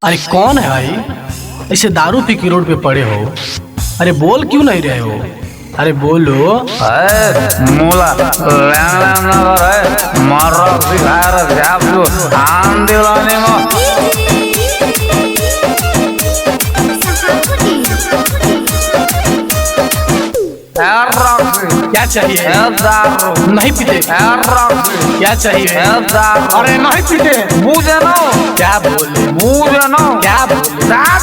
अरे कौन है भाई, ऐसे दारू पी के रोड पे पड़े हो? अरे बोल क्यों नहीं रहे हो? अरे बोलो। मूला नगर है मारो सिखार जाबू आंदोलन में क्या चाहिए? दारू नहीं पीते? क्या चाहिए? दारू अरे नहीं पीते। मुझे ना क्या बोले? मुझे ना क्या बोले?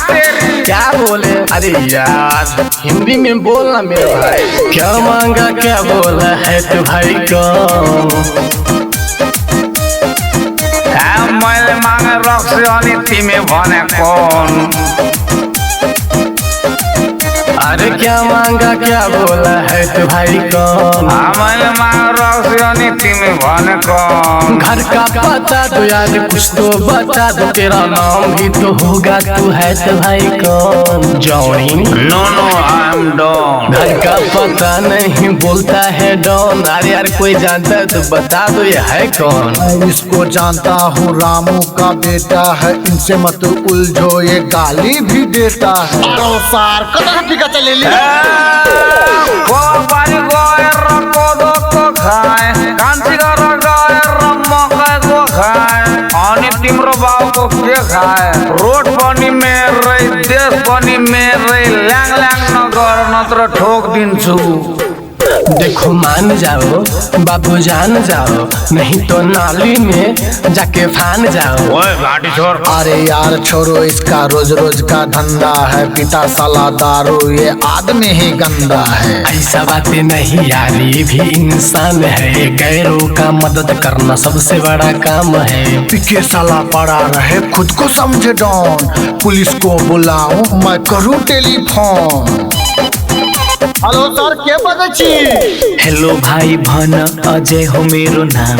तेरी क्या बोले? अरे यार हिंदी में बोलना मेरे भाई। क्या मांगा क्या बोला है तू भाई कौन? मैले मागे रक्सी अनि तिमी भने कौन? अरे क्या मांगा क्या बोला है तू भाई कौन? मैले मागे रक्सी अनि तिमी भने कौन? घर का पता तो यार कुछ तो बता दो, तेरा नाम भी तो होगा, तू है तो भाई कौन? Johnny? No no I am Don. घर का पता नहीं बोलता है डॉन। अरे यार कोई जानता है तो बता दो ये है कौन? मैं इसको जानता हूँ, रामू का बेटा है, इनसे मत उलझो, ये गाली भी देता है। सार कटा चले ली बारी गएर कोदोको खाए, कान्छी गरेर गएर मकैको खाए, अनि तिम्रो बाउको के खाए? रोड पनि मेरै, देश पनि मेरै, ल्याङ ल्याङ नगर नत्र ठोक दिन्छु। देखो मान जाओ बाबू जान जाओ, नहीं तो नाली में जाके फान जाओ। ओए घाटी छोड़। अरे यार छोड़ो, इसका रोज रोज का धंधा है, पिता साला दारू, ये आदमी ही गंदा है। ऐसा बातें नहीं यार, ये भी इंसान है, गैरों का मदद करना सबसे बड़ा काम है। पिके साला पड़ा रहे, खुद को समझे डॉन, पुलिस को बुलाऊं मैं करूं टेलीफोन? हेलो सर, के बजे छी? हेलो भाई भन अजय हो मेरो नाम,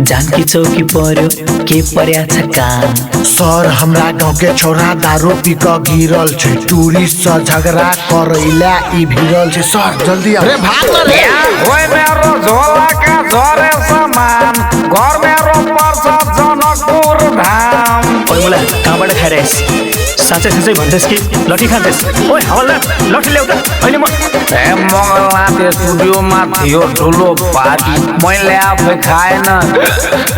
जानकी चौकी पर्यो के पर्या छ काम? सर हमरा गाँव के छोरा दारू पी के गिरल छे, टूरिस्ट से झगड़ा करैला ई भिड़ल छे। सर जल्दी अरे भाग ना रे। ओए मेरो झोला का झरे सामान, घर मेरो पर्छ जनकपुर धाम। ओए मुला कहाँबाट खाइरहेस? साँच्चै साँच्चै भन्दैस् कि लट्ठी खाँदैस्? ओए हवलदार लट्ठी ल्याउ त, अहिले म मङ्गलनाथ स्टुडियोमा थियो ठुलो पार्टी, मैले आफै खाएन,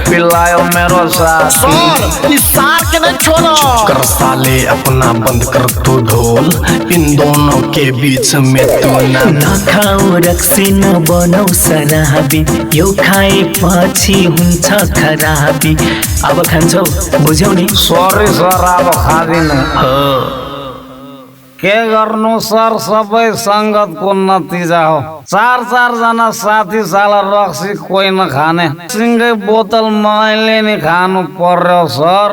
पिलायो मेरो साथ। सर इस सार के नहीं छोड़ो। कर साले अपना बंद कर तू ढोल, इन दोनों के बीच में तू ना नखाऊ रक्सी नबनाऊ शराबी, यो खाए पछि हुन्छ खराबी। अब खान्छौ बुझ्यौ नि? सरी सर, अब खाँदिन। के गर्नु सर, सबै संगतको नतिजा हो। चार जना साथी साला रक्सी कोही नखाने, सिंगै बोतल मैले नि खानु पर्यो सर।